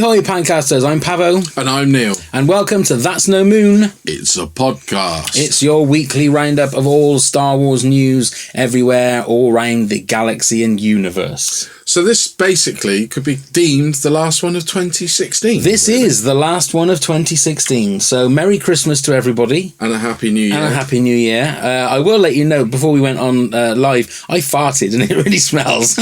Ahoy, Pancasters, I'm Pavo. And I'm Neil. And welcome to That's No Moon. It's a podcast. It's your weekly roundup of all Star Wars news everywhere, all around the galaxy and universe. So this basically could be deemed the last one of 2016. This is the last one of 2016. So Merry Christmas to everybody. And a Happy New Year. And a Happy New Year. I will let you know, before we went on live, I farted and it really smells.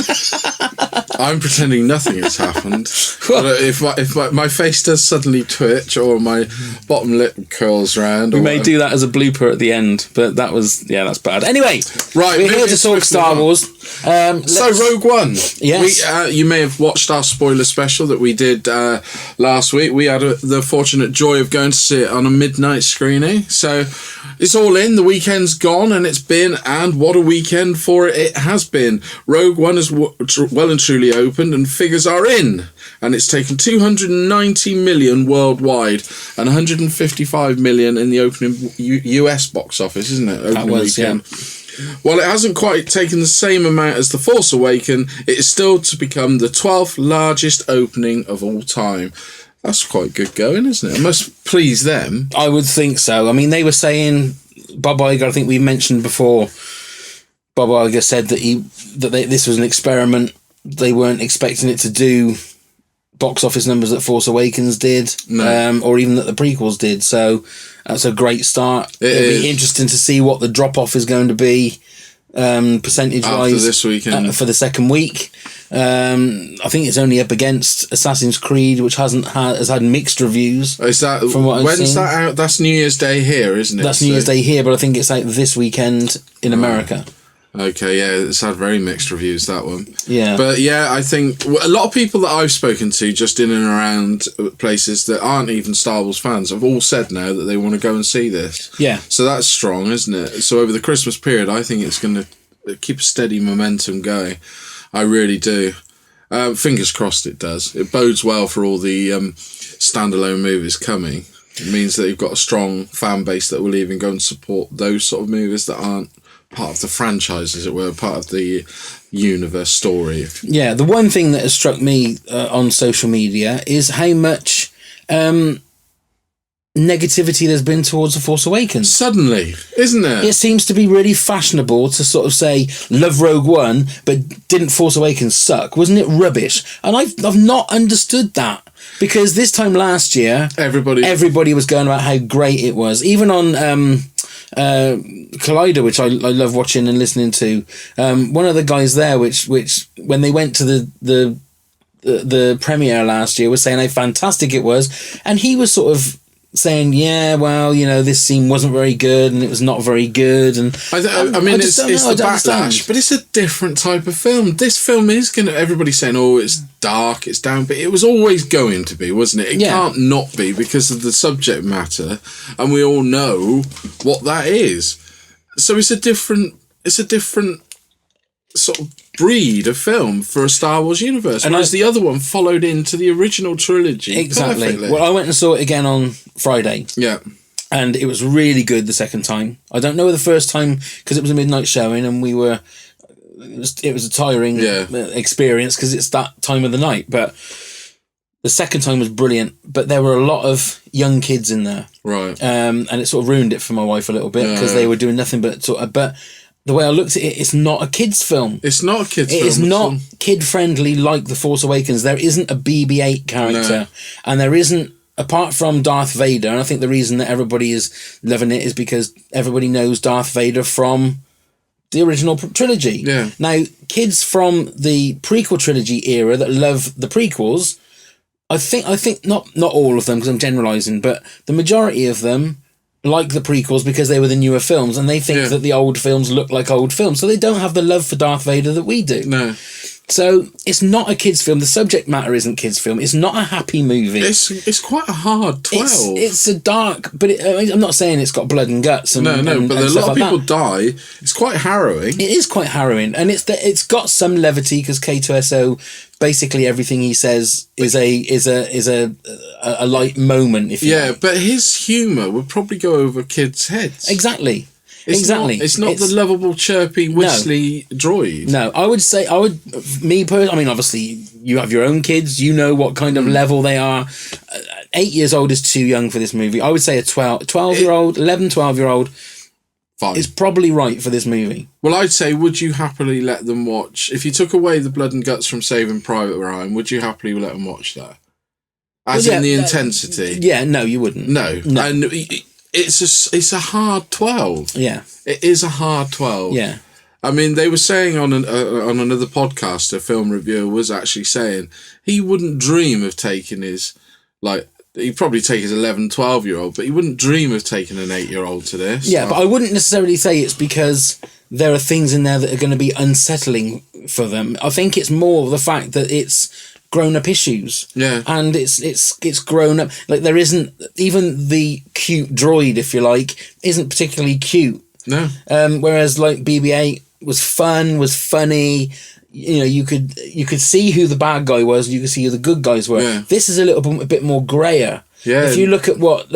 I'm pretending nothing has happened. But if my face does suddenly twitch or my bottom lip curls round. We may do that as a blooper at the end, but that's bad. Anyway, right, we're here to talk Star Wars. So Rogue One. Yes. You may have watched our spoiler special that we did last week. We had the fortunate joy of going to see it on a midnight screening. So it's all in. The weekend's gone, and what a weekend for it has been. Rogue One is well and truly opened, and figures are in. And it's taken 290 million worldwide and 155 million in the opening US box office, isn't it? That was, weekend. Yeah. While it hasn't quite taken the same amount as The Force Awakens, it is still to become the 12th largest opening of all time. That's quite good going, isn't it? It must please them. I would think so. I mean, they were saying, Bob Iger, I think we mentioned before, Bob Iger said that this was an experiment. They weren't expecting it to do box office numbers that Force Awakens did, or even that the prequels did. So that's a great start. It'll be interesting to see what the drop-off is going to be, percentage-wise, after this weekend for the second week. I think it's only up against Assassin's Creed, which has had mixed reviews. Is that from what I've seen? When's that out? That's New Year's Day here, isn't it? That's New Year's Day here, but I think it's out this weekend in America. Okay, yeah, it's had very mixed reviews, that one. Yeah. But yeah, I think a lot of people that I've spoken to just in and around places that aren't even Star Wars fans have all said now that they want to go and see this. Yeah. So that's strong, isn't it? So over the Christmas period, I think it's going to keep a steady momentum going. I really do. Fingers crossed it does. It bodes well for all the standalone movies coming. It means that you've got a strong fan base that will even go and support those sort of movies that aren't part of the franchise, as it were, part of the universe story. Yeah, the one thing that has struck me on social media is how much negativity there's been towards The Force Awakens. Suddenly, isn't it? It seems to be really fashionable to sort of say, love Rogue One, but didn't Force Awakens suck? Wasn't it rubbish? And I've not understood that. Because this time last year, everybody was going about how great it was. Even on Collider, which I love watching and listening to, one of the guys there, which when they went to the premiere last year, was saying how fantastic it was, and he was sort of saying, yeah, well, this scene wasn't very good and it was not very good. And I mean, it's the backlash, but it's a different type of film. This film is everybody's saying, oh, it's dark, it's down, but it was always going to be, wasn't it? It can't not be because of the subject matter, and we all know what that is. So it's a different sort of breed of film for a Star Wars universe, whereas the other one followed into the original trilogy. Exactly. Perfectly. Well, I went and saw it again on Friday. Yeah. And it was really good the second time. I don't know the first time because it was a midnight showing and it was a tiring experience because it's that time of the night. But the second time was brilliant. But there were a lot of young kids in there. Right. And it sort of ruined it for my wife a little bit because they were doing nothing but but the way I looked at it, it's not a kid's film. It's not a kid's film. It is not kid-friendly like The Force Awakens. There isn't a BB-8 character. No. And there isn't, apart from Darth Vader, and I think the reason that everybody is loving it is because everybody knows Darth Vader from the original trilogy. Yeah. Now, kids from the prequel trilogy era that love the prequels, I think not all of them, because I'm generalising, but the majority of them like the prequels because they were the newer films, and they think that the old films look like old films, so they don't have the love for Darth Vader that we do. No. So it's not a kids' film. The subject matter isn't kids' film. It's not a happy movie. It's quite a hard 12. It's a dark, but I'm not saying it's got blood and guts. And, but a lot of people die. It's quite harrowing. It is quite harrowing, and it's got some levity because K2SO, basically everything he says is a light moment. If you like. But his humour would probably go over kids' heads. Exactly. Exactly. It's not the lovable, chirpy, whistly droid. No, I would say, I mean, obviously, you have your own kids, you know what kind of level they are. 8 years old is too young for this movie. I would say a 12-year-old, 11, 12-year-old is probably right for this movie. Well, I'd say, would you happily let them watch, if you took away the blood and guts from Saving Private Ryan, would you happily let them watch that? As in the intensity? Yeah, no, you wouldn't. No. And it's a hard 12. Yeah. It is a hard 12. Yeah. I mean, they were saying on another podcast, a film reviewer was actually saying he wouldn't dream of taking his, he'd probably take his 11, 12-year-old, but he wouldn't dream of taking an 8-year-old to this. Yeah, but I wouldn't necessarily say it's because there are things in there that are going to be unsettling for them. I think it's more the fact that it's grown-up issues. Yeah. And it's grown up. Like, there isn't, even the cute droid, if you like, isn't particularly cute. No. Whereas, like, BB-8 was fun, was funny. You know, you could see who the bad guy was, you could see who the good guys were. Yeah. This is a bit more grayer. Yeah. If you look at what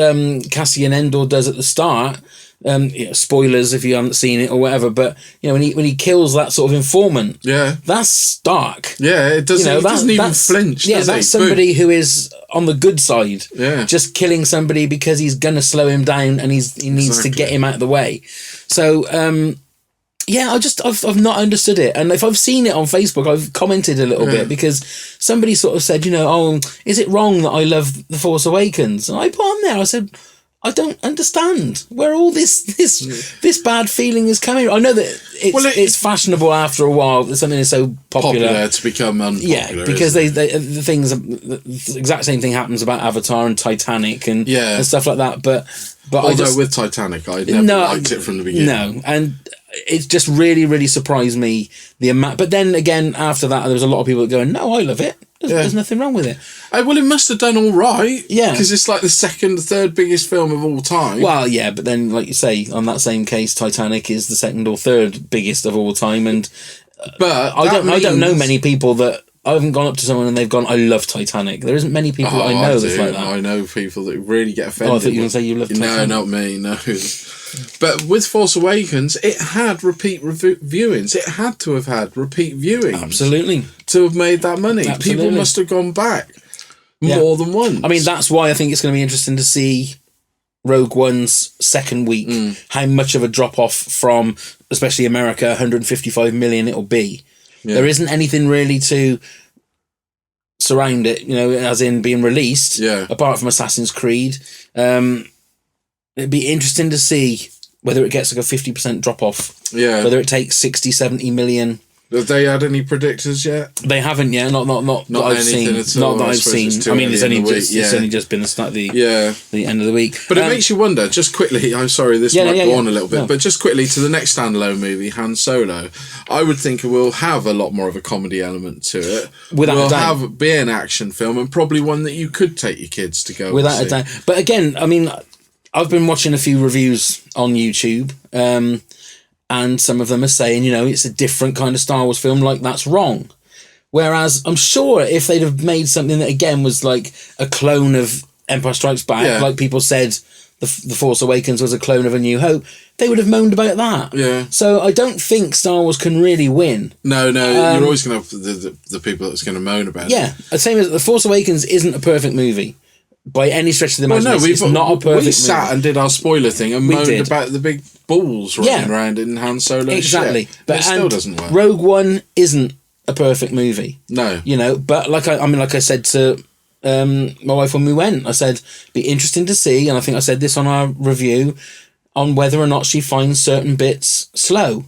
Cassian Andor does at the start, spoilers if you haven't seen it or whatever, but you know, when he kills that sort of informant, that's stark. Yeah, it doesn't. He doesn't even flinch. Yeah, that's somebody who is on the good side. Yeah, just killing somebody because he's gonna slow him down and he needs to get him out of the way. So yeah, I've not understood it, and if I've seen it on Facebook, I've commented a little bit because somebody sort of said, is it wrong that I love The Force Awakens? And I put on there, I said, I don't understand where all this bad feeling is coming. I know that it's fashionable after a while that something is so popular to become unpopular. Yeah, because the exact same thing happens about Avatar and Titanic and stuff like that. But although with Titanic, I never liked it from the beginning. No, and it just really, really surprised me the amount. But then again, after that, there was a lot of people going, "No, I love it. There's nothing wrong with it." Well, it must have done all right. Yeah, because it's like the second, third biggest film of all time. Well, yeah, but then, like you say, on that same case, Titanic is the second or third biggest of all time, and I don't know many people that. I haven't gone up to someone and they've gone, I love Titanic. There isn't many people that I know that's like that. I know people that really get offended. Oh, I thought you were going to say you love Titanic. No, not me, no. But with Force Awakens, it had repeat viewings. It had to have had repeat viewings. Absolutely. To have made that money. Absolutely. People must have gone back more than once. I mean, that's why I think it's going to be interesting to see Rogue One's second week, how much of a drop-off from, especially America, 155 million it'll be. Yeah. There isn't anything really to surround it, as in being released, apart from Assassin's Creed. It'd be interesting to see whether it gets like a 50% drop-off. Yeah. Whether it takes 60, 70 million. Have they had any predictors yet? They haven't yet. Not that I've seen. Not that I've seen. I mean, it's only just been the end of the week. But it makes you wonder. Just quickly, I'm sorry, this might go on a little bit, but just quickly to the next standalone movie, Han Solo. I would think it will have a lot more of a comedy element to it. Without a doubt, be an action film and probably one that you could take your kids to go. Without a doubt. But again, I mean, I've been watching a few reviews on YouTube. And some of them are saying, it's a different kind of Star Wars film, like that's wrong. Whereas I'm sure if they'd have made something that, again, was like a clone of Empire Strikes Back, like people said the Force Awakens was a clone of A New Hope, they would have moaned about that. Yeah. So I don't think Star Wars can really win. No, you're always going to have the people that's going to moan about it. Yeah, the same as The Force Awakens isn't a perfect movie. By any stretch of the imagination, it's not a perfect movie. We sat and did our spoiler thing and moaned about the big balls running around in Han Solo's exactly. ship. But it still doesn't work. Rogue One isn't a perfect movie. No. But like I said to my wife when we went, I said, be interesting to see, and I think I said this on our review, on whether or not she finds certain bits slow.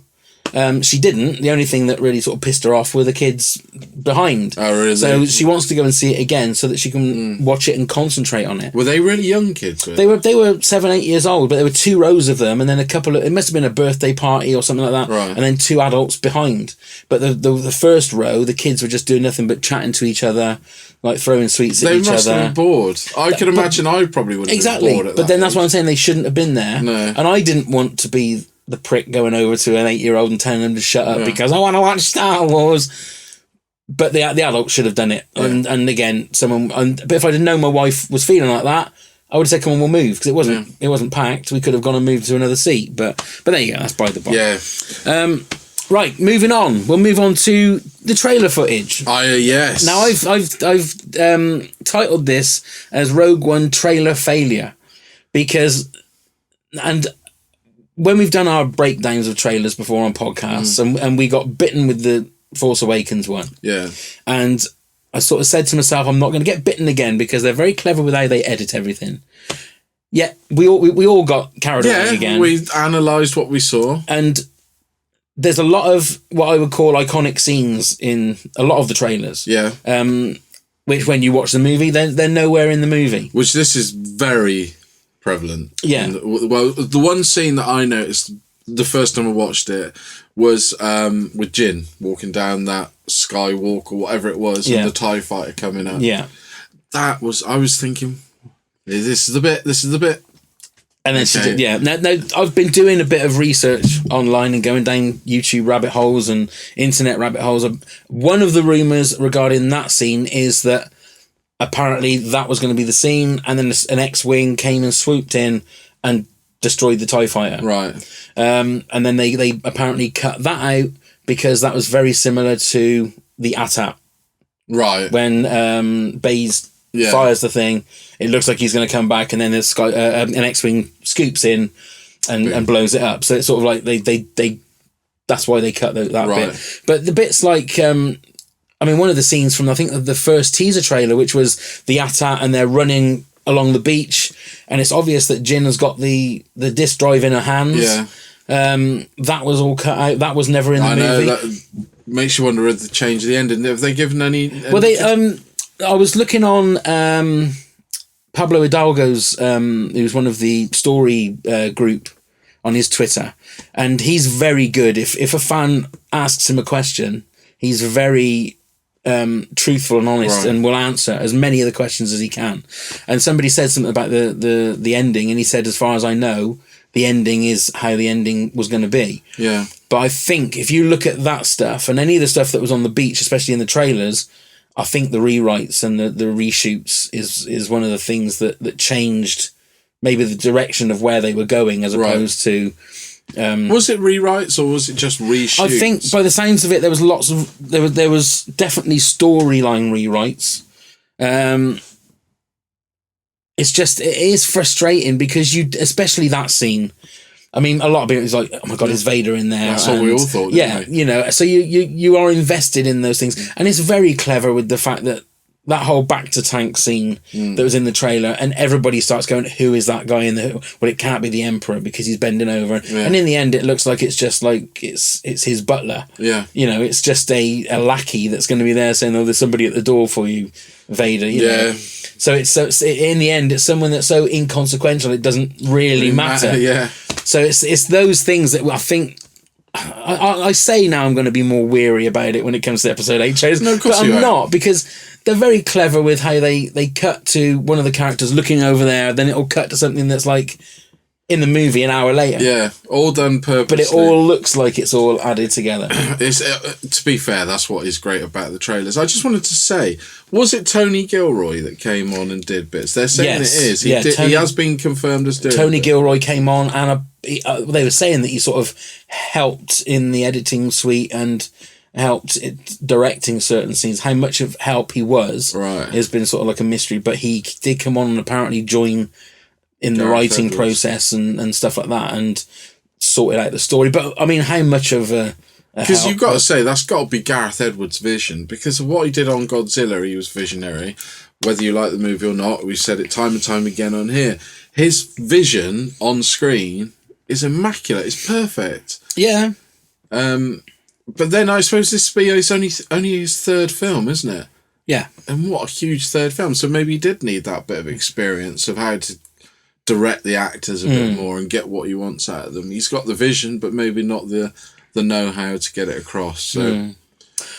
She didn't. The only thing that really sort of pissed her off were the kids behind. Oh, really? So she wants to go and see it again so that she can watch it and concentrate on it. Were they really young kids? They were 7, 8 years old, but there were 2 rows of them, and then it must have been a birthday party or something like that, right. And then 2 adults behind. But the first row, the kids were just doing nothing but chatting to each other, like throwing sweets at each other. They must have been bored. I can imagine I probably would have been bored at that. But then that's why I'm saying they shouldn't have been there. No. And I didn't want to be the prick going over to an 8-year-old and telling them to shut up because I want to watch Star Wars. But the adult should have done it. Yeah. And again, but if I'd have known my wife was feeling like that, I would have said, come on, we'll move, because it wasn't packed. We could have gone and moved to another seat, but there you go, that's by the by. Yeah. Right, moving on. We'll move on to the trailer footage. Yes. Now, I've titled this as Rogue One Trailer Failure, because, and when we've done our breakdowns of trailers before on podcasts, and we got bitten with the Force Awakens one. Yeah. And I sort of said to myself, I'm not going to get bitten again, because they're very clever with how they edit everything. Yeah, we all got carried away again. Yeah, we analysed what we saw. And there's a lot of what I would call iconic scenes in a lot of the trailers. Yeah. Which, when you watch the movie, they're nowhere in the movie. Which this is very prevalent. Yeah. Well, the one scene that I noticed the first time I watched it was with Jin walking down that skywalk or whatever it was, and the TIE fighter coming up. Yeah. I was thinking, this is the bit. And then Now, I've been doing a bit of research online and going down YouTube rabbit holes and internet rabbit holes. One of the rumours regarding that scene is that apparently that was going to be the scene, and then an X-Wing came and swooped in and destroyed the TIE fighter. Right. And then they apparently cut that out because that was very similar to the AT-AT. Right. When Baze fires the thing, it looks like he's going to come back, and then an X-Wing scoops in and blows it up. So it's sort of like they that's why they cut that bit. But the bits like one of the scenes from, I think, the first teaser trailer, which was the AT-AT and they're running along the beach, and it's obvious that Jin has got the disc drive in her hands. Yeah. That was all cut out. That was never in the movie. I know, that makes you wonder if they changed the ending. Have they given any... Well, I was looking on Pablo Hidalgo's, who's one of the story group, on his Twitter, and he's very good. If a fan asks him a question, he's very truthful and honest, and will answer as many of the questions as he can. And somebody said something about the ending, and he said, as far as I know, the ending is how the ending was going to be. Yeah. But I think if you look at that stuff and any of the stuff that was on the beach, especially in the trailers, I think the rewrites and the reshoots is one of the things that changed maybe the direction of where they were going, as opposed to... was it rewrites or was it just reshoots? I think by the sounds of it, there was there was definitely storyline rewrites. It is frustrating because especially that scene. I mean, a lot of people is like, oh my God, is Vader in there? That's what we all thought. Yeah, so you are invested in those things, and it's very clever with the fact that whole back to tank scene that was in the trailer, and everybody starts going, who is that guy in the... Well, it can't be the Emperor because he's bending over. And in the end, it looks like it's just like it's his butler. Yeah. It's just a lackey that's going to be there saying, oh, there's somebody at the door for you, Vader. You know? So it's in the end, it's someone that's so inconsequential, it doesn't really matter. Yeah. So it's those things that I think... I say now I'm going to be more weary about it when it comes to episode 8 trailers, but I'm not, because they're very clever with how they cut to one of the characters looking over there, then it'll cut to something that's like in the movie an hour later. Yeah, all done purposely. But it all looks like it's all added together. To be fair, that's what is great about the trailers. I just wanted to say, was it Tony Gilroy that came on and did bits? They're saying it is. He has been confirmed as doing Tony Gilroy came on, and they were saying that he sort of helped in the editing suite and helped directing certain scenes. How much of help he was has been sort of like a mystery, but he did come on and apparently join in the writing process and stuff like that, and sorted out the story. But I mean, how much of because you've got to say that's got to be Gareth Edwards' vision, because of what he did on Godzilla. He was visionary, whether you like the movie or not. We've said it time and time again on here. His vision on screen is immaculate. It's perfect. Yeah. But then I suppose this will be only his third film, isn't it? Yeah. And what a huge third film. So maybe he did need that bit of experience of how to direct the actors a bit more and get what he wants out of them. He's got the vision, but maybe not the know-how to get it across. So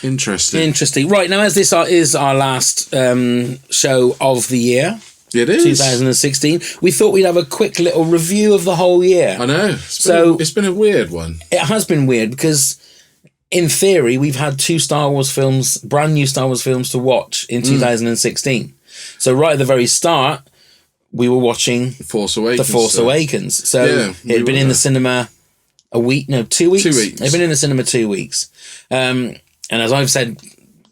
interesting. Right, now as this is our last show of the year, it is 2016, we thought we'd have a quick little review of the whole year. I know. It's been a weird one. It has been weird because in theory we've had two brand new Star Wars films to watch in 2016. So right at the very start, we were watching Force Awakens. The Force Awakens. So it had been in the cinema 2 weeks. 2 weeks. It had been in the cinema 2 weeks. And as I've said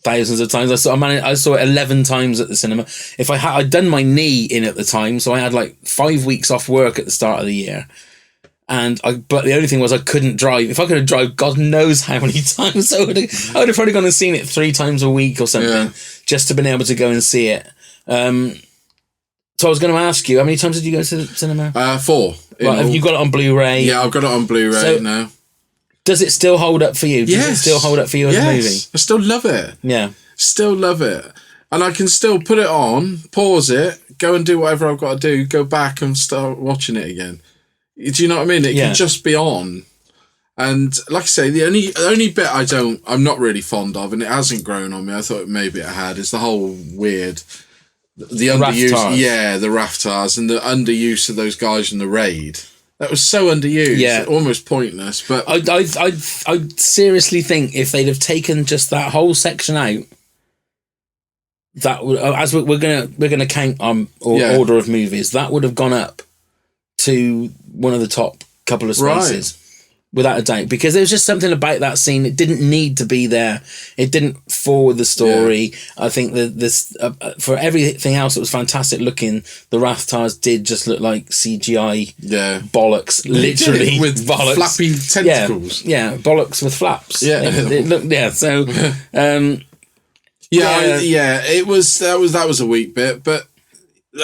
thousands of times, I saw it 11 times at the cinema. I'd done my knee in at the time, so I had like 5 weeks off work at the start of the year. But the only thing was I couldn't drive. If I could have driven, God knows how many times, I would have probably gone and seen it 3 times a week or something, just to been able to go and see it. So I was going to ask you, how many times did you go to the cinema? 4. Right, have you got it on Blu-ray? Yeah, I've got it on Blu-ray now. Does it still hold up for you? Does it still hold up for you as a movie? I still love it. Yeah. Still love it. And I can still put it on, pause it, go and do whatever I've got to do, go back and start watching it again. Do you know what I mean? It can just be on. And like I say, the only bit I'm not really fond of, and it hasn't grown on me, I thought maybe it had, is the whole weird... The underuse, Raftars. The Raftars and the underuse of those guys in the raid. That was so underused, almost pointless. But I seriously think if they'd have taken just that whole section out, that would, as we're gonna count order of movies, that would have gone up to one of the top couple of spaces. Without a doubt, because there was just something about that scene. It didn't need to be there. It didn't forward the story. I think that this, for everything else, it was fantastic looking. The Raftars did just look like CGI bollocks, literally with bollocks. Flappy tentacles. Yeah, bollocks with flaps. Yeah, it looked. Yeah, so it was that was a weak bit, but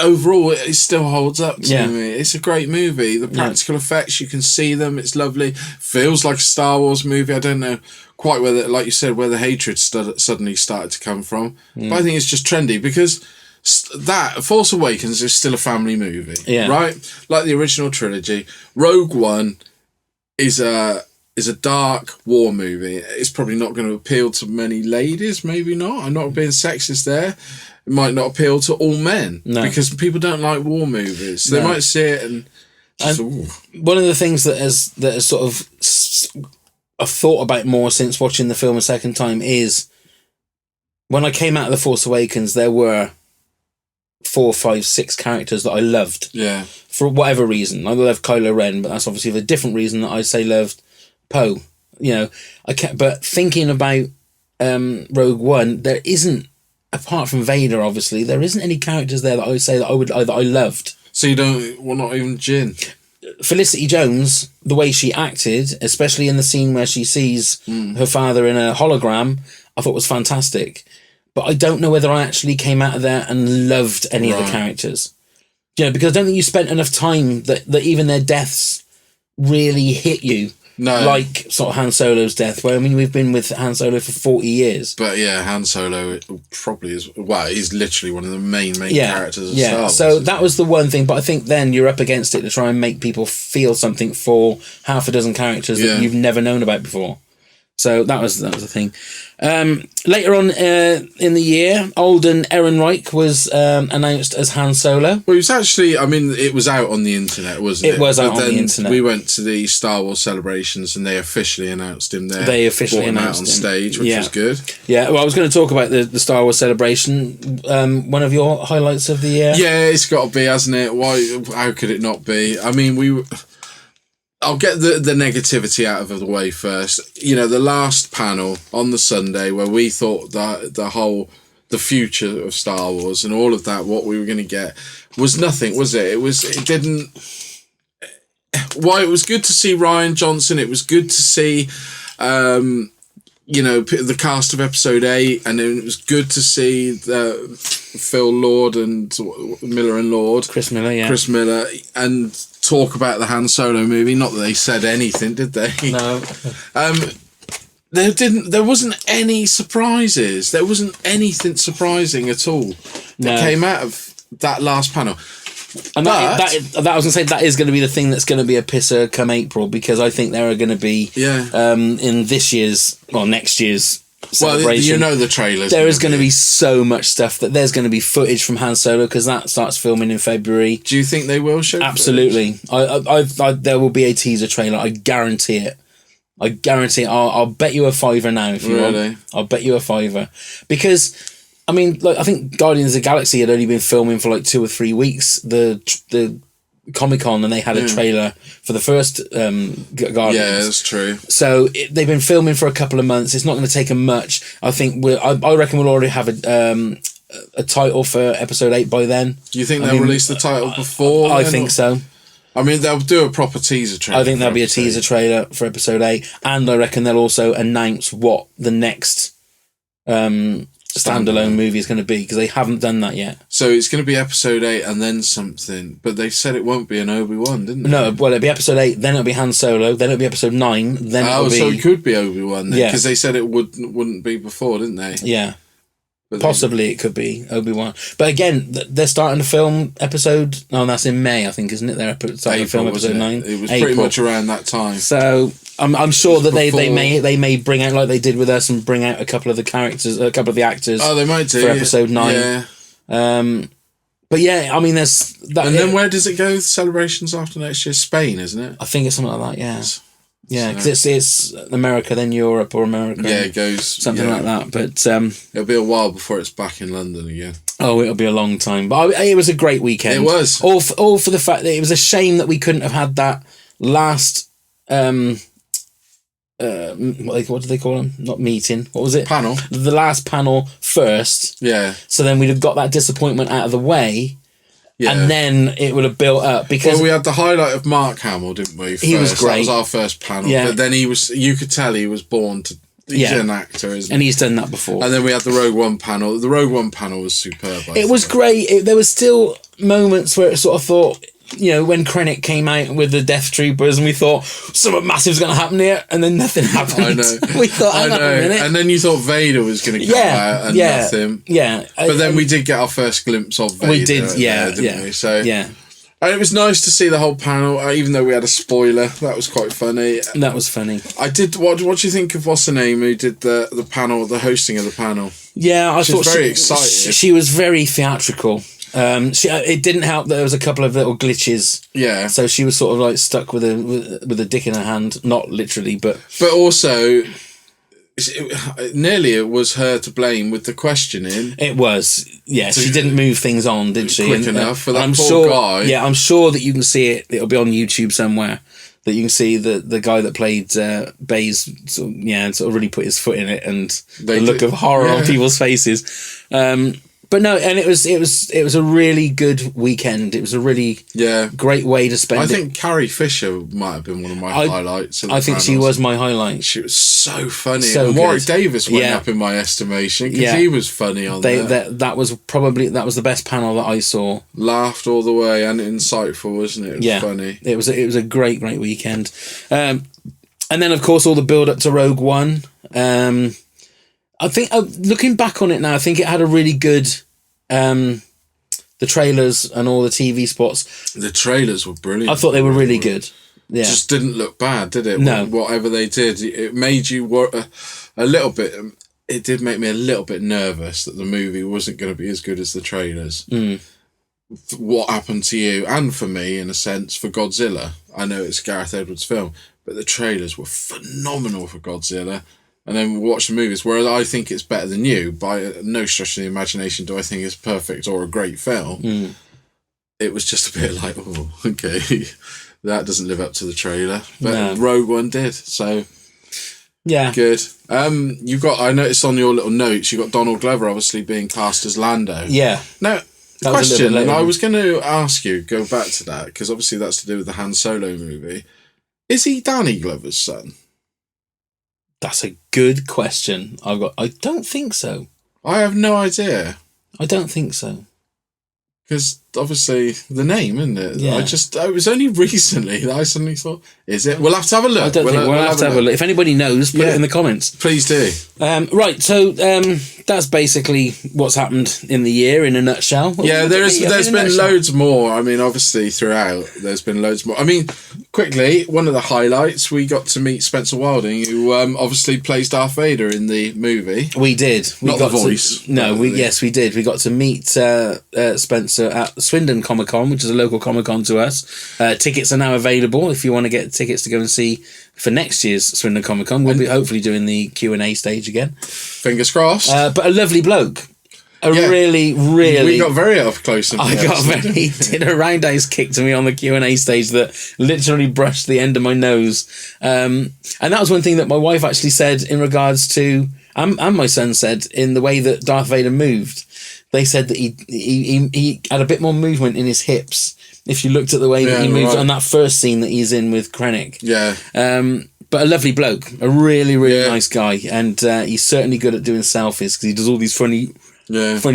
overall it still holds up to me. It's a great movie. The practical effects, you can see them, it's lovely. Feels like a Star Wars movie. I don't know quite whether, like you said, where the hatred suddenly started to come from, but I think it's just trendy because that Force Awakens is still a family movie, right? Like the original trilogy. Rogue One is a dark war movie. It's probably not going to appeal to many ladies, maybe not. I'm not being sexist there. It might not appeal to all men because people don't like war movies. So they might see it and one of the things that has sort of I've thought about more since watching the film a second time is when I came out of The Force Awakens, there were 4, 5, 6 characters that I loved. Yeah. For whatever reason. I love Kylo Ren, but that's obviously for a different reason that I say loved Poe. You know, but thinking about Rogue One, there isn't, apart from Vader, obviously, there isn't any characters there that I would say that I loved. So you don't, well, not even Jyn? Felicity Jones, the way she acted, especially in the scene where she sees her father in a hologram, I thought was fantastic. But I don't know whether I actually came out of there and loved any of the characters. You know, because I don't think you spent enough time that even their deaths really hit you. No. Like sort of Han Solo's death, where I mean we've been with Han Solo for 40 years. But yeah, Han Solo probably is, well, he's literally one of the main characters of Star Wars. So that was the one thing, but I think then you're up against it to try and make people feel something for half a dozen characters that you've never known about before. So that was the thing. Later on in the year, Alden Ehrenreich was announced as Han Solo. Well, it was actually, I mean, it was out on the internet, wasn't it? It was out on the internet. We went to the Star Wars celebrations and they officially announced him there. They officially announced him on stage, which was good. Yeah, well, I was going to talk about the Star Wars celebration. One of your highlights of the year? Yeah, it's got to be, hasn't it? Why? How could it not be? I mean, I'll get the negativity out of the way first. You know, the last panel on the Sunday where we thought that the future of Star Wars and all of that, what we were going to get, was nothing, was it? It was good to see Rian Johnson. It was good to see, the cast of Episode 8, and it was good to see Phil Lord and Miller and Lord. Chris Miller, Chris Miller, and talk about the Han Solo movie. Not that they said anything, did they? No. There wasn't any surprises. There wasn't anything surprising at all that came out of that last panel. And that I was going to say, that is going to be the thing that's going to be a pisser come April, because I think there are going to be in this year's, or next year's celebration. Well, you know the trailers. There is going to be so much stuff that there's going to be footage from Han Solo, because that starts filming in February. Do you think they will show? Absolutely. There will be a teaser trailer. I guarantee it. I'll bet you a $5 now if you want. I'll bet you a $5 because I mean, like, I think Guardians of the Galaxy had only been filming for like 2 or 3 weeks. The Comic-Con, and they had a trailer for the first Guardians. Yeah, that's true. So they've been filming for a couple of months. It's not going to take them much. I think I reckon we'll already have a title for episode 8 by then. Do you think they'll release the title before? I think so. I mean, they'll do a proper teaser trailer. I think there'll be a teaser trailer for episode 8, and I reckon they'll also announce what the next standalone movie is going to be, because they haven't done that yet. So it's going to be episode 8 and then something, but they said it won't be an Obi-Wan, didn't they? No, well, it'll be episode 8, then it'll be Han Solo, then it'll be episode 9, then it'll be... so it could be Obi-Wan then, because they said it wouldn't be before, didn't they? Yeah. But possibly it could be Obi-Wan. But again, they're starting to film episode... Oh, that's in May, I think, isn't it? They're starting to film episode 9. It was pretty much around that time. So I'm sure that they may bring out, like they did with us, and bring out a couple of the characters, a couple of the actors. Oh, they might do. For episode 9. Yeah. But yeah, I mean, there's... That, and then where does it go? Celebrations after next year? Spain, isn't it? I think it's something like that, yeah. Yeah, because it's America, then Europe, or America. Yeah, it goes... Something like that, but... it'll be a while before it's back in London again. Oh, it'll be a long time. But it was a great weekend. It was. All for the fact that it was a shame that we couldn't have had that last... what do they call them? Not meeting. What was it? Panel. The last panel first. Yeah. So then we'd have got that disappointment out of the way. Yeah. And then it would have built up, because... Well, we had the highlight of Mark Hamill, didn't we? He was great. That was our first panel. Yeah. But then you could tell he was born to... He's an actor, isn't he? And he's done that before. And then we had the Rogue One panel. The Rogue One panel was superb. It was great. There was still moments where it sort of thought... when Krennic came out with the Death Troopers, and we thought something massive is going to happen here, and then nothing happened. I know. We thought, hang on a minute. And then you thought Vader was going to come out, and nothing. Yeah. But then we did get our first glimpse of Vader. We did, didn't we? So yeah. And it was nice to see the whole panel, even though we had a spoiler. That was quite funny. That was funny. I did. What do you think of what's her name who did the panel, the hosting of the panel? Yeah, I thought very excited. She was very theatrical. It didn't help that there was a couple of little glitches. Yeah. So she was sort of like stuck with a dick in her hand, not literally, but also. Nearly it was her to blame with the questioning. It was, yeah. She didn't move things on, did she? Quick enough for that poor guy. Yeah, I'm sure that you can see it. It'll be on YouTube somewhere. That you can see the guy that played Baze, sort of really put his foot in it, and the look of horror on people's faces. But no, and it was a really good weekend. It was a really great way to spend it. I think Carrie Fisher might have been one of my highlights. I think she was my highlight. She was so funny. So and Warwick Davis went up in my estimation because he was funny on there. That was the best panel that I saw. Laughed all the way and insightful, wasn't it? It was funny. It was a great weekend. And then of course all the build up to Rogue One. I think, looking back on it now, I think it had a really good, the trailers and all the TV spots. The trailers were brilliant. I thought they were really good. Yeah. Just didn't look bad, did it? No. Whatever they did, it made you work a little bit. It did make me a little bit nervous that the movie wasn't going to be as good as the trailers. What happened to you, and for me, in a sense, for Godzilla? I know it's Gareth Edwards' film, but the trailers were phenomenal for Godzilla. And then we watch the movies, whereas I think it's better than you. By no stretch of the imagination do I think it's perfect or a great film. It was just a bit like, oh, okay, that doesn't live up to the trailer. But Rogue One did, so yeah, good. You've got, I noticed on your little notes, you got Donald Glover obviously being cast as Lando. Yeah. Now, question, and I was going to ask you, go back to that, because obviously that's to do with the Han Solo movie. Is he Danny Glover's son? That's a good question. I don't think so. I have no idea. I don't think so. Because obviously the name, isn't it? Yeah. It was only recently that I suddenly thought, is it? We'll have to have a look. I don't think we'll have to have a look. If anybody knows, put it in the comments. Please do. Right, so that's basically what's happened in the year in a nutshell. Yeah, there's been loads more. I mean, obviously throughout, there's been loads more. I mean, quickly, one of the highlights, we got to meet Spencer Wilding, who obviously plays Darth Vader in the movie. We did. Not the voice. Yes, we did. We got to meet Spencer at Swindon Comic-Con, which is a local Comic-Con to us. Tickets are now available if you want to get tickets to go and see for next year's Swindon Comic-Con. We'll be hopefully doing the Q&A stage again. Fingers crossed. But a lovely bloke. really, really... We got very up close and personal. He did a roundhouse kick to me on the Q&A stage that literally brushed the end of my nose. And that was one thing that my wife actually said in regards to, and my son said, in the way that Darth Vader moved. They said that he had a bit more movement in his hips if you looked at the way that he moved on that first scene that he's in with Krennic. Yeah. But a lovely bloke, a really, really nice guy. And he's certainly good at doing selfies because he does all these funny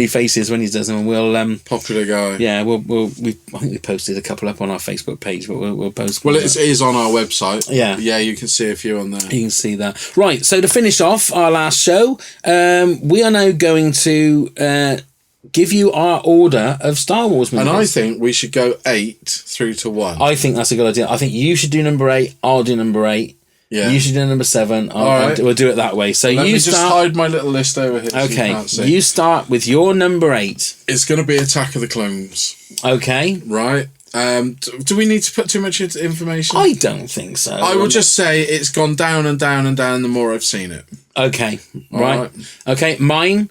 faces when he does them. And we'll popular guy. Yeah, I think we posted a couple up on our Facebook page, but we'll post. Well, it is on our website. Yeah, yeah, you can see a few on there. You can see that. Right. So to finish off our last show, we are now going to give you our order of Star Wars movies. And I think we should go 8 through to 1. I think that's a good idea. I think you should do number 8. I'll do number 8. Yeah. You should do number 7. We'll do it that way. So Let me just hide my little list over here. Okay. So you start with your number 8. It's going to be Attack of the Clones. Okay. Right. Do we need to put too much information? I don't think so. I will just say it's gone down and down and down the more I've seen it. Okay. Right. Okay. Mine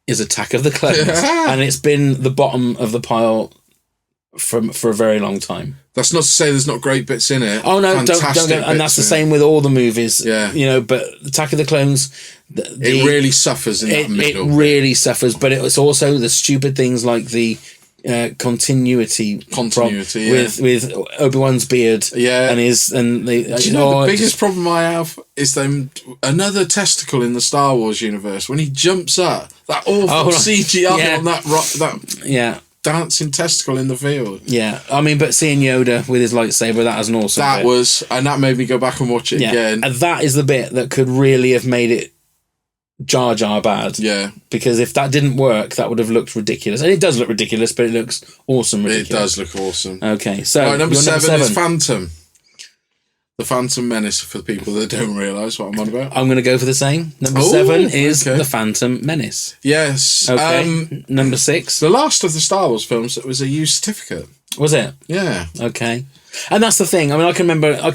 is Attack of the Clones. And it's been the bottom of the pile for a very long time. That's not to say there's not great bits in it. Oh no, don't go. And that's the same with all the movies. Yeah, you know. But Attack of the Clones, it really suffers in that middle. It really suffers, but it's also the stupid things like the continuity with Obi-Wan's beard. Yeah, and the biggest problem I have is another testicle in the Star Wars universe when he jumps up that awful CGI on that dancing testicle in the field. Yeah, I mean, but seeing Yoda with his lightsaber, that was an awesome bit. And that made me go back and watch it again. And that is the bit that could really have made it Jar Jar bad. Yeah. Because if that didn't work, that would have looked ridiculous. And it does look ridiculous, but it looks awesome ridiculous. It does look awesome. Okay, so... Right, number 7 is Phantom. The Phantom Menace, for the people that don't realise what I'm on about. I'm going to go for the same. Number 7 is The Phantom Menace. Yes. Okay. Number 6. The last of the Star Wars films, it was a U certificate. Was it? Yeah. Okay. And that's the thing. I mean, I can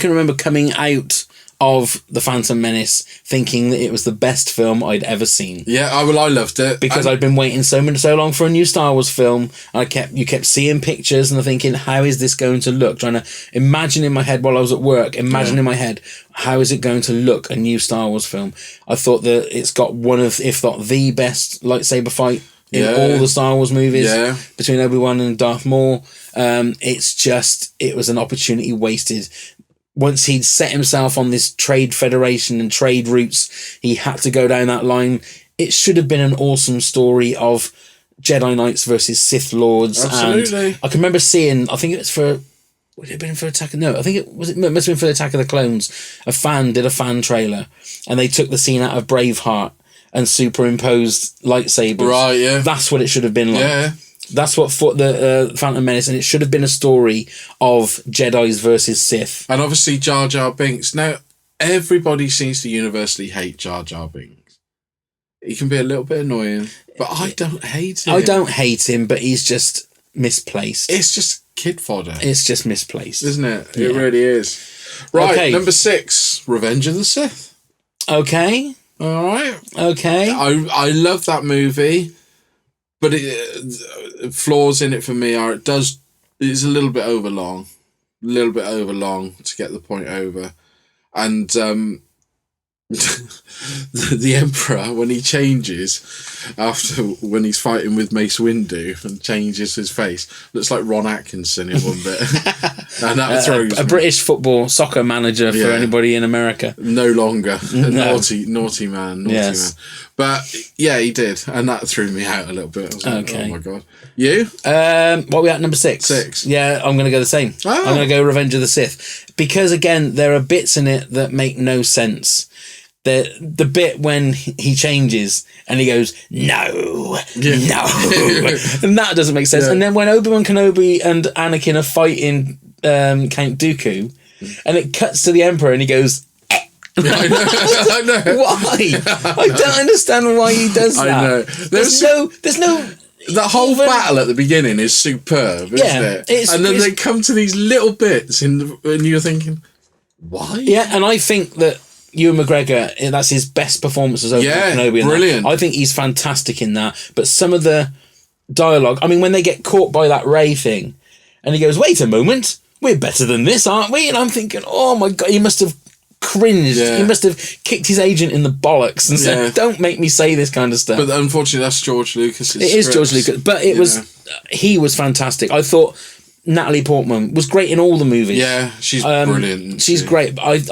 remember coming out of The Phantom Menace thinking that it was the best film I'd ever seen. Yeah, I loved it. Because I'd been waiting so long for a new Star Wars film. And you kept seeing pictures and thinking, how is this going to look? Trying to imagine in my head while I was at work, in my head, how is it going to look, a new Star Wars film? I thought that it's got one of, if not the best lightsaber fight in all the Star Wars movies between Obi-Wan and Darth Maul. It was an opportunity wasted. Once he'd set himself on this trade federation and trade routes, he had to go down that line. It should have been an awesome story of Jedi Knights versus Sith Lords. Absolutely. And I can remember seeing, I think it was for, would it have been for Attack of, no, I think it must have been for Attack of the Clones. A fan did a fan trailer and they took the scene out of Braveheart and superimposed lightsabers. Right, yeah. That's what it should have been like. Yeah. That's what the Phantom Menace, and it should have been a story of Jedis versus Sith. And obviously Jar Jar Binks. Now, everybody seems to universally hate Jar Jar Binks. He can be a little bit annoying, but I don't hate him. I don't hate him, but he's just misplaced. It's just kid fodder. It's just misplaced. Isn't it? Yeah. It really is. Right, number 6, Revenge of the Sith. Okay. All right. Okay. I love that movie. But flaws in it for me are it's a little bit overlong to get the point over, and the Emperor, when he changes when he's fighting with Mace Windu and changes his face, looks like Ron Atkinson in one bit, and that throws a British soccer manager for anybody in America. No longer a naughty man. Man. But yeah, he did, and that threw me out a little bit. I was like, oh my god, you? What are we at, number 6? 6. Yeah, I'm going to go the same. Oh. I'm going to go Revenge of the Sith because again, there are bits in it that make no sense. The bit when he changes and he goes, no, and that doesn't make sense. Yeah. And then when Obi-Wan Kenobi and Anakin are fighting Count Dooku, and it cuts to the Emperor and he goes, I know. Why? I don't understand why he does that. I know. There's no. The whole battle at the beginning is superb, isn't it? And then they come to these little bits, and you're thinking, why? Yeah, and I think that Ewan McGregor, that's his best performance as Obi-Wan Kenobi. Brilliant. I think he's fantastic in that. But some of the dialogue, I mean, when they get caught by that Rey thing, and he goes, "Wait a moment, we're better than this, aren't we?" And I'm thinking, oh my God, he must have cringed. He must have kicked his agent in the bollocks and said, "Don't make me say this kind of stuff." But unfortunately, that's George Lucas. It is George Lucas, but he was fantastic. I thought Natalie Portman was great in all the movies. Yeah, she's brilliant. She's great. But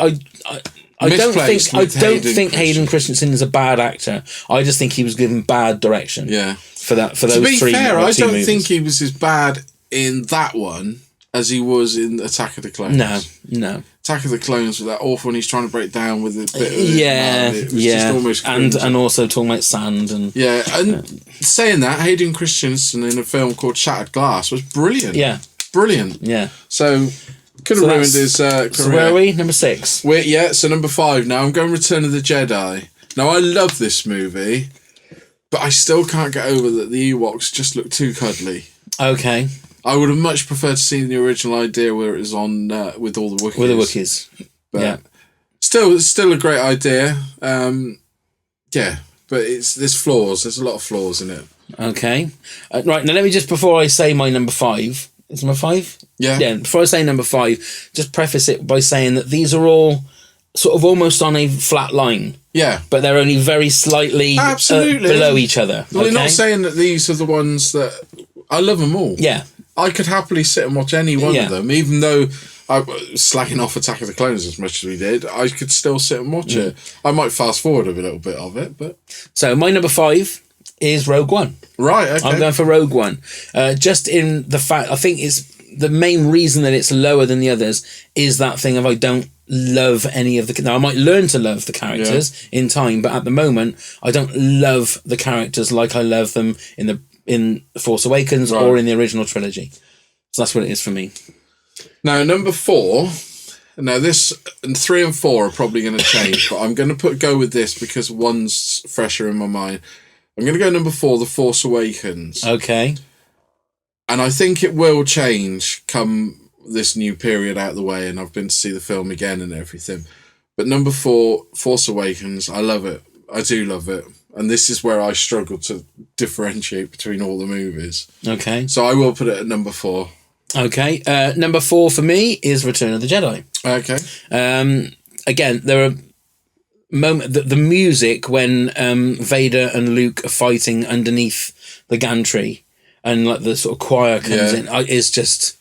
I don't think Hayden Christensen is a bad actor. I just think he was given bad direction. Yeah, for those three. To be fair, I don't movies. think he was as bad in that one as he was in Attack of the Clones. No. Attack of the Clones was that awful when he's trying to break down with a bit of it was just almost and also talking about sand and saying that Hayden Christensen in a film called Shattered Glass was brilliant. Yeah, brilliant. Yeah, so could have ruined his career. So where are we? Number 6. So number 5 now. I'm going Return of the Jedi. Now I love this movie, but I still can't get over that the Ewoks just look too cuddly. Okay. I would have much preferred to see the original idea where it was on with all the Wookiees. With the Wookiees. But still a great idea. But there's flaws. There's a lot of flaws in it. Okay. Right, now let me just, before I say my number 5, is number 5? Yeah. Yeah, before I say number 5, just preface it by saying that these are all sort of almost on a flat line. Yeah. But they're only very slightly below each other. Well, you're not saying that these are the ones that... I love them all. Yeah. I could happily sit and watch any one of them, even though I was slacking off Attack of the Clones as much as we did. I could still sit and watch it. I might fast forward a little bit of it, but... So my number 5 is Rogue One. Right, okay. I'm going for Rogue One. Just in the fact, I think it's the main reason that it's lower than the others is that thing of I don't love any of the... Now, I might learn to love the characters in time, but at the moment, I don't love the characters like I love them in Force Awakens or in the original trilogy. So that's what it is for me. Now, number 4... Now, this... And 3 and 4 are probably going to change, but I'm going to go with this because one's fresher in my mind. I'm going to go number 4, The Force Awakens. Okay. And I think it will change come this new period out of the way, and I've been to see the film again and everything. But number 4, Force Awakens, I love it. I do love it. And this is where I struggle to differentiate between all the movies. Okay. So I will put it at number 4. Okay. Number 4 for me is Return of the Jedi. Okay. Again, there are the music when Vader and Luke are fighting underneath the gantry and like the sort of choir comes in is just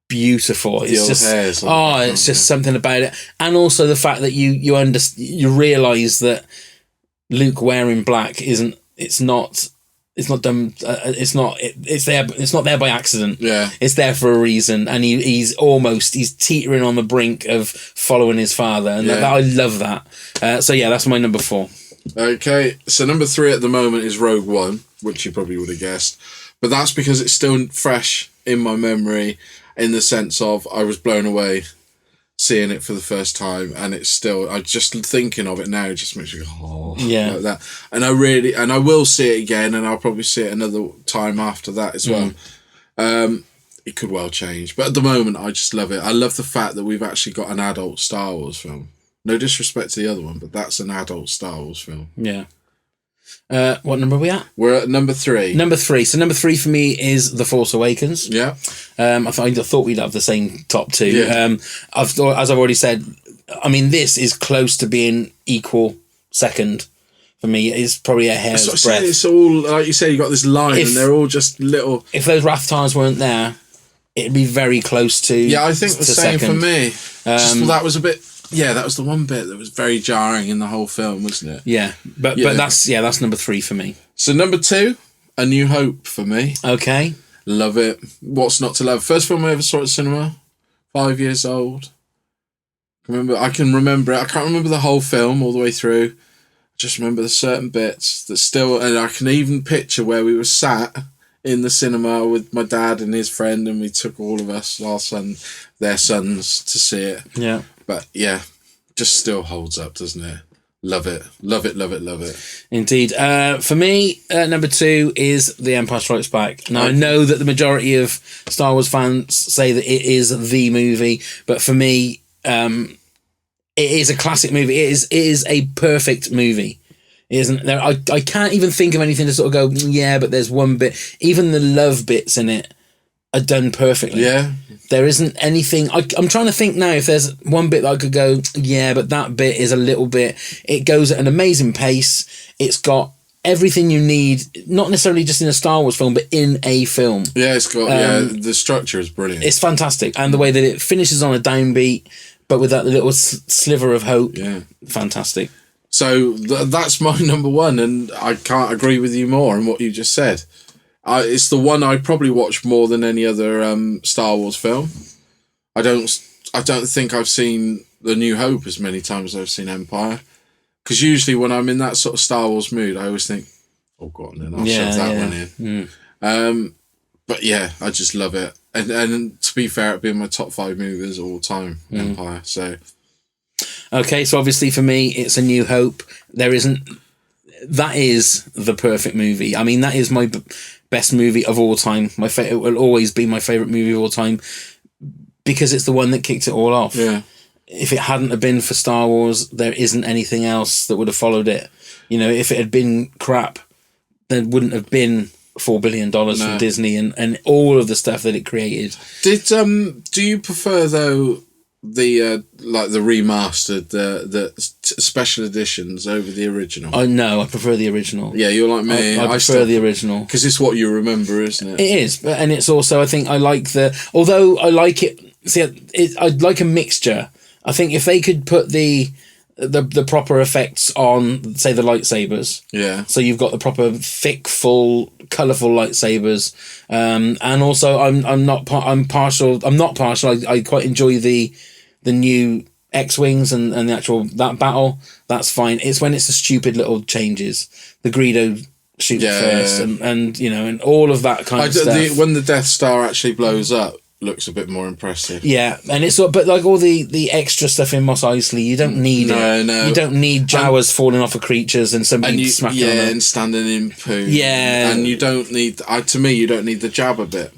beautiful. It's just something about it, and also the fact that you realise that Luke wearing black it's not there by accident. Yeah, it's there for a reason, and he's teetering on the brink of following his father, and I love that. So that's my number 4. Okay, so number 3 at the moment is Rogue One, which you probably would have guessed, but that's because it's still fresh in my memory, in the sense of I was blown away seeing it for the first time, and it's still, I just thinking of it now just makes me go, like that. And I will see it again, and I'll probably see it another time after that as well. It could well change, but at the moment I just love it. I love the fact that we've actually got an adult Star Wars film. No disrespect to the other one, but that's an adult Star Wars film. Yeah. What number are we at? We're at number 3. Number 3. So number 3 for me is The Force Awakens. Yeah. I thought we'd have the same top 2. Yeah. As I've already said, I mean, this is close to being equal second for me. It's probably a hair's breadth. It's all, like you say, you got this line and they're all just little... If those Rathars weren't there, it'd be very close to I think the same for me. That was a bit... Yeah, that was the one bit that was very jarring in the whole film, wasn't it? Yeah, but that's number 3 for me. So number 2, A New Hope for me. Okay. Love it. What's not to love? First film I ever saw at cinema, 5 years old. I can remember it. I can't remember the whole film all the way through. I just remember the certain bits that still, and I can even picture where we were sat in the cinema with my dad and his friend, and we took all of us, their sons, to see it. Yeah. But yeah, just still holds up, doesn't it? Love it. Love it, love it, love it. Indeed. For me, number 2 is The Empire Strikes Back. Now, I know that the majority of Star Wars fans say that it is the movie, but for me, it is a classic movie. It is a perfect movie. It isn't there? I can't even think of anything to sort of go, yeah, but there's one bit. Even the love bits in it are done perfectly. Yeah. There isn't anything. I'm trying to think now if there's one bit that I could go, yeah, but that bit is a little bit. It goes at an amazing pace. It's got everything you need, not necessarily just in a Star Wars film, but in a film. Yeah, it's got the structure is brilliant. It's fantastic, and the way that it finishes on a downbeat, but with that little sliver of hope. Yeah, fantastic. So that's my number one, and I can't agree with you more on what you just said. It's the one I probably watch more than any other Star Wars film. I don't think I've seen The New Hope as many times as I've seen Empire. Because usually when I'm in that sort of Star Wars mood, I always think, oh, go on then, I'll shove that one in. But yeah, I just love it. And to be fair, it'd be in my top 5 movies of all time, Empire. So, okay, so obviously for me, it's A New Hope. That is the perfect movie. I mean, that is my best movie of all time. It will always be my favourite movie of all time because it's the one that kicked it all off. Yeah. If it hadn't have been for Star Wars, there isn't anything else that would have followed it. You know, if it had been crap, there wouldn't have been $4 billion from Disney and all of the stuff that it created. Do you prefer though the remastered the special editions over the original? No, I prefer the original. Yeah, you're like me. I prefer the original because it's what you remember, isn't it? It is, and it's also I think I like although I like it. See, I'd like a mixture. I think if they could put the proper effects on, say, the lightsabers. Yeah. So you've got the proper thick, full, colourful lightsabers, and also I'm not partial. I quite enjoy the new X-wings and the actual that battle. That's fine. It's when it's the stupid little changes. The Greedo shoots first, and you know, and all of that kind of stuff. When the Death Star actually blows up. Looks a bit more impressive. Yeah, and it's but like all the extra stuff in Mos Eisley, you don't need it. No, you don't need Jawas falling off of creatures and somebody smacking on them. And standing in poo. Yeah, and you don't need. To me, you don't need the Jabba bit.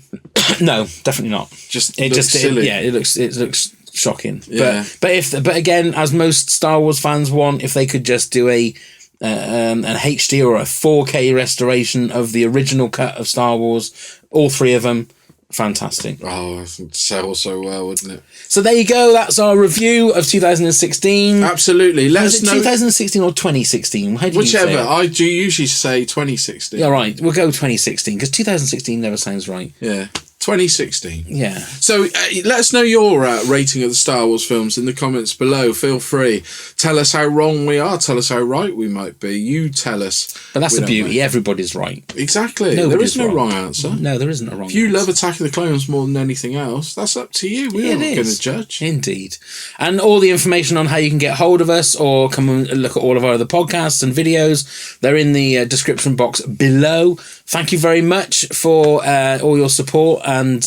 No, definitely not. It looks silly. It looks shocking. Yeah. But again, as most Star Wars fans want, if they could just do an HD or a 4K restoration of the original cut of Star Wars, all 3 of them. Fantastic. Oh, it'd sell so well, wouldn't it? So there you go. That's our review of 2016. Absolutely. Let us know. 2016 or 2016? Whichever. I do usually say 2016. Yeah, right. We'll go 2016 because 2016 never sounds right. Yeah. 2016. Yeah. So let us know your rating of the Star Wars films in the comments below. Feel free. Tell us how wrong we are. Tell us how right we might be. You tell us. But that's the beauty. Everybody's right. Exactly. There is no wrong answer. No, there isn't a wrong answer. If you love Attack of the Clones more than anything else, that's up to you. We're not going to judge. Indeed. And all the information on how you can get hold of us or come and look at all of our other podcasts and videos, they're in the description box below. Thank you very much for all your support and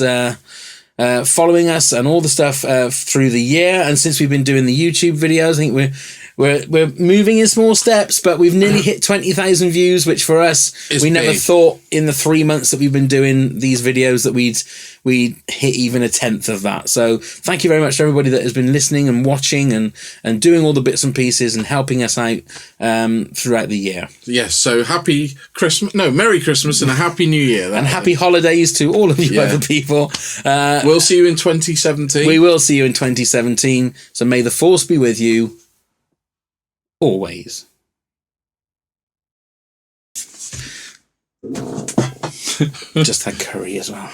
following us and all the stuff through the year. And since we've been doing the YouTube videos, I think we're moving in small steps, but we've nearly hit 20,000 views, which for us, we never thought in the 3 months that we've been doing these videos that we'd hit even a 10th of that. So thank you very much to everybody that has been listening and watching and doing all the bits and pieces and helping us out throughout the year. Yes, so Merry Christmas and a Happy New Year. And happy holidays to all of you other people. We'll see you in 2017. We will see you in 2017. So may the Force be with you. Always. Just had curry as well.